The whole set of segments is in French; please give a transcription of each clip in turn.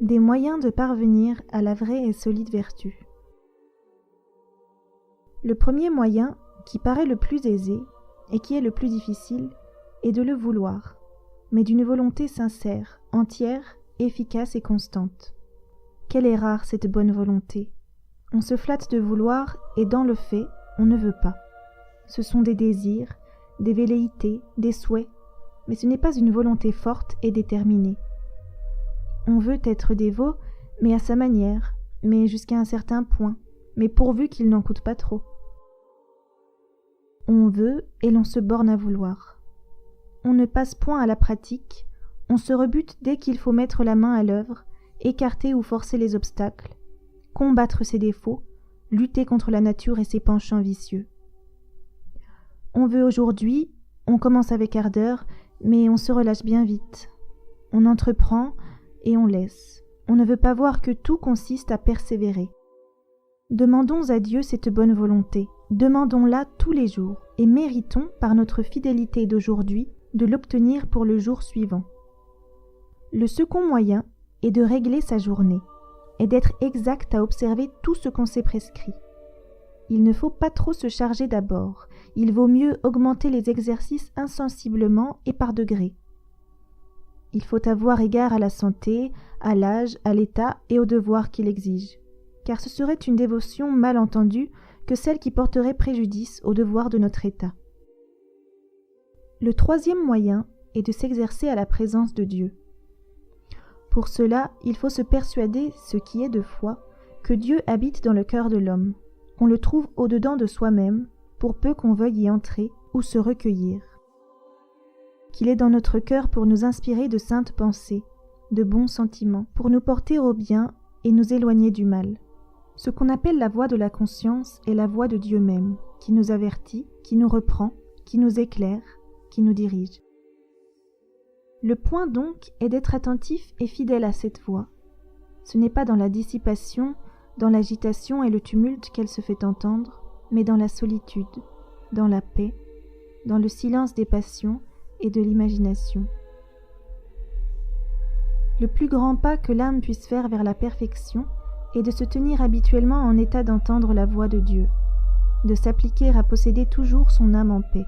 Des moyens de parvenir à la vraie et solide vertu. Le premier moyen, qui paraît le plus aisé et qui est le plus difficile, est de le vouloir, mais d'une volonté sincère, entière, efficace et constante. Quelle est rare cette bonne volonté! On se flatte de vouloir et dans le fait, on ne veut pas. Ce sont des désirs, des velléités, des souhaits, mais ce n'est pas une volonté forte et déterminée. On veut être dévot, mais à sa manière, mais jusqu'à un certain point, mais pourvu qu'il n'en coûte pas trop. On veut et l'on se borne à vouloir. On ne passe point à la pratique, on se rebute dès qu'il faut mettre la main à l'œuvre, écarter ou forcer les obstacles, combattre ses défauts, lutter contre la nature et ses penchants vicieux. On veut aujourd'hui, on commence avec ardeur, mais on se relâche bien vite. On entreprend et on laisse. On ne veut pas voir que tout consiste à persévérer. Demandons à Dieu cette bonne volonté, demandons-la tous les jours, et méritons, par notre fidélité d'aujourd'hui, de l'obtenir pour le jour suivant. Le second moyen est de régler sa journée, et d'être exact à observer tout ce qu'on s'est prescrit. Il ne faut pas trop se charger d'abord, il vaut mieux augmenter les exercices insensiblement et par degrés. Il faut avoir égard à la santé, à l'âge, à l'état et aux devoirs qu'il exige, car ce serait une dévotion mal entendue que celle qui porterait préjudice aux devoirs de notre état. Le troisième moyen est de s'exercer à la présence de Dieu. Pour cela, il faut se persuader, ce qui est de foi, que Dieu habite dans le cœur de l'homme, qu'on le trouve au-dedans de soi-même, pour peu qu'on veuille y entrer ou se recueillir. Qu'il est dans notre cœur pour nous inspirer de saintes pensées, de bons sentiments, pour nous porter au bien et nous éloigner du mal. Ce qu'on appelle la voix de la conscience est la voix de Dieu même, qui nous avertit, qui nous reprend, qui nous éclaire, qui nous dirige. Le point donc est d'être attentif et fidèle à cette voix. Ce n'est pas dans la dissipation, dans l'agitation et le tumulte qu'elle se fait entendre, mais dans la solitude, dans la paix, dans le silence des passions et de l'imagination. Le plus grand pas que l'âme puisse faire vers la perfection est de se tenir habituellement en état d'entendre la voix de Dieu, de s'appliquer à posséder toujours son âme en paix,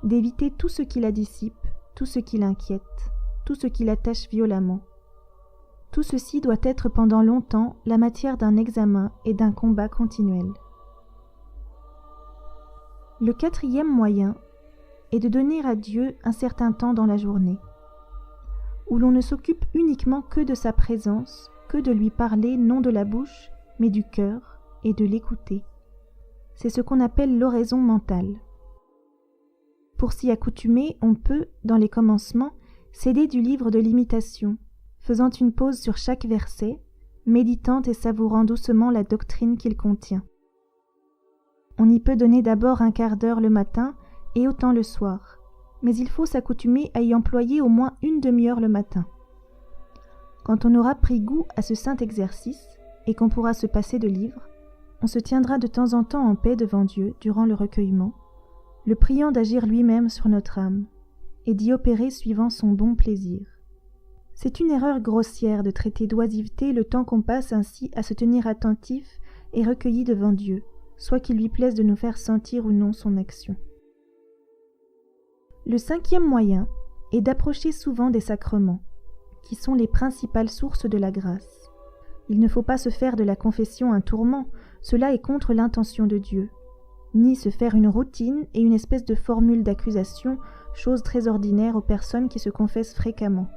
d'éviter tout ce qui la dissipe, tout ce qui l'inquiète, tout ce qui l'attache violemment. Tout ceci doit être pendant longtemps la matière d'un examen et d'un combat continuel. Le quatrième moyen est de donner à Dieu un certain temps dans la journée, où l'on ne s'occupe uniquement que de sa présence, que de lui parler non de la bouche, mais du cœur, et de l'écouter. C'est ce qu'on appelle l'oraison mentale. Pour s'y accoutumer, on peut, dans les commencements, s'aider du livre de l'imitation, faisant une pause sur chaque verset, méditant et savourant doucement la doctrine qu'il contient. On y peut donner d'abord un quart d'heure le matin et autant le soir, mais il faut s'accoutumer à y employer au moins une demi-heure le matin. Quand on aura pris goût à ce saint exercice et qu'on pourra se passer de livres, on se tiendra de temps en temps en paix devant Dieu durant le recueillement, le priant d'agir lui-même sur notre âme et d'y opérer suivant son bon plaisir. C'est une erreur grossière de traiter d'oisiveté le temps qu'on passe ainsi à se tenir attentif et recueilli devant Dieu, soit qu'il lui plaise de nous faire sentir ou non son action. Le cinquième moyen est d'approcher souvent des sacrements, qui sont les principales sources de la grâce. Il ne faut pas se faire de la confession un tourment, cela est contre l'intention de Dieu, ni se faire une routine et une espèce de formule d'accusation, chose très ordinaire aux personnes qui se confessent fréquemment.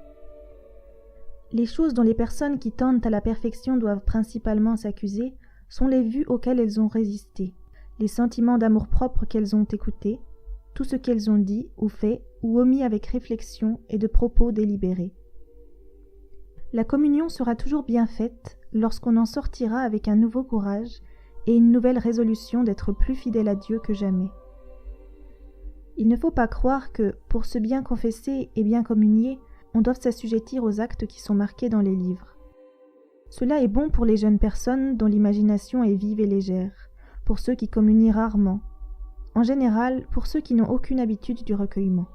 Les choses dont les personnes qui tendent à la perfection doivent principalement s'accuser sont les vues auxquelles elles ont résisté, les sentiments d'amour-propre qu'elles ont écoutés, tout ce qu'elles ont dit ou fait ou omis avec réflexion et de propos délibérés. La communion sera toujours bien faite lorsqu'on en sortira avec un nouveau courage et une nouvelle résolution d'être plus fidèle à Dieu que jamais. Il ne faut pas croire que, pour se bien confesser et bien communier, on doit s'assujettir aux actes qui sont marqués dans les livres. Cela est bon pour les jeunes personnes dont l'imagination est vive et légère, pour ceux qui communient rarement, en général pour ceux qui n'ont aucune habitude du recueillement.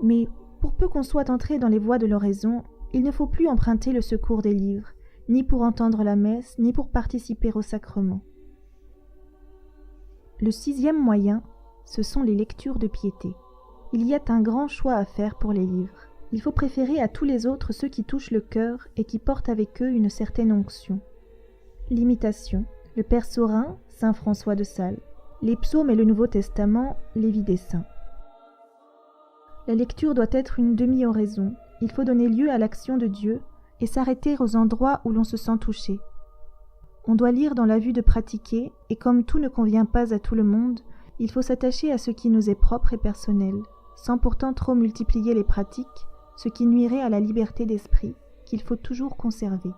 Mais pour peu qu'on soit entré dans les voies de l'oraison, Il ne faut plus emprunter le secours des livres, ni pour entendre la messe, ni pour participer au sacrement. Le 6e moyen, ce sont les lectures de piété. Il y a un grand choix à faire pour les livres. Il faut préférer à tous les autres ceux qui touchent le cœur et qui portent avec eux une certaine onction. L'Imitation, le Père Saurin, Saint François de Sales, les Psaumes et le Nouveau Testament, les Vies des Saints. La lecture doit être une demi-oraison. Il faut donner lieu à l'action de Dieu et s'arrêter aux endroits où l'on se sent touché. On doit lire dans la vue de pratiquer, et comme tout ne convient pas à tout le monde, il faut s'attacher à ce qui nous est propre et personnel, sans pourtant trop multiplier les pratiques, ce qui nuirait à la liberté d'esprit, qu'il faut toujours conserver.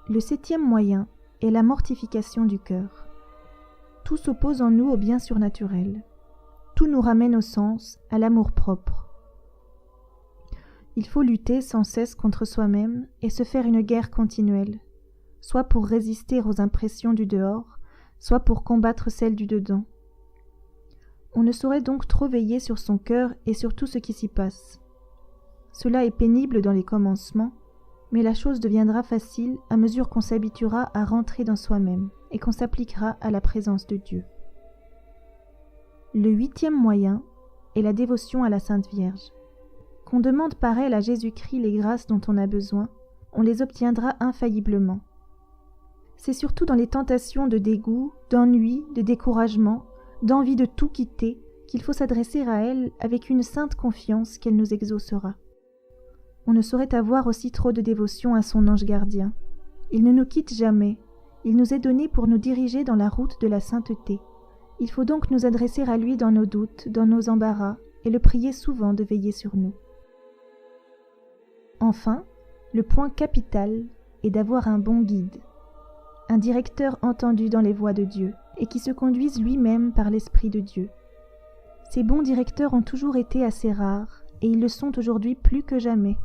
Le 7e moyen est la mortification du cœur. Tout s'oppose en nous au bien surnaturel. Tout nous ramène au sens, à l'amour-propre. Il faut lutter sans cesse contre soi-même et se faire une guerre continuelle, soit pour résister aux impressions du dehors, soit pour combattre celles du dedans. On ne saurait donc trop veiller sur son cœur et sur tout ce qui s'y passe. Cela est pénible dans les commencements, mais la chose deviendra facile à mesure qu'on s'habituera à rentrer dans soi-même et qu'on s'appliquera à la présence de Dieu. Le 8e moyen est la dévotion à la Sainte Vierge. Qu'on demande par elle à Jésus-Christ les grâces dont on a besoin, on les obtiendra infailliblement. C'est surtout dans les tentations de dégoût, d'ennui, de découragement, d'envie de tout quitter, qu'il faut s'adresser à elle avec une sainte confiance qu'elle nous exaucera. On ne saurait avoir aussi trop de dévotion à son ange gardien. Il ne nous quitte jamais. Il nous est donné pour nous diriger dans la route de la sainteté. Il faut donc nous adresser à lui dans nos doutes, dans nos embarras, et le prier souvent de veiller sur nous. Enfin, le point capital est d'avoir un bon guide, un directeur entendu dans les voies de Dieu, et qui se conduise lui-même par l'Esprit de Dieu. Ces bons directeurs ont toujours été assez rares, et ils le sont aujourd'hui plus que jamais.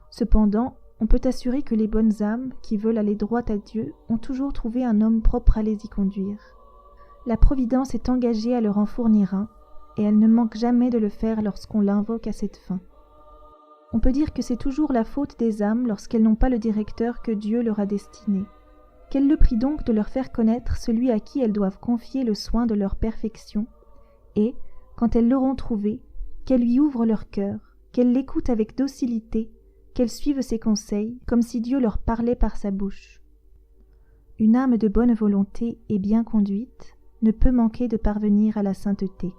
Cependant, on peut assurer que les bonnes âmes, qui veulent aller droit à Dieu, ont toujours trouvé un homme propre à les y conduire. La Providence est engagée à leur en fournir un, et elle ne manque jamais de le faire lorsqu'on l'invoque à cette fin. On peut dire que c'est toujours la faute des âmes lorsqu'elles n'ont pas le directeur que Dieu leur a destiné. Qu'elles le prient donc de leur faire connaître celui à qui elles doivent confier le soin de leur perfection, et, quand elles l'auront trouvé, qu'elles lui ouvrent leur cœur, qu'elles l'écoutent avec docilité, qu'elles suivent ses conseils, comme si Dieu leur parlait par sa bouche. Une âme de bonne volonté et bien conduite ne peut manquer de parvenir à la sainteté.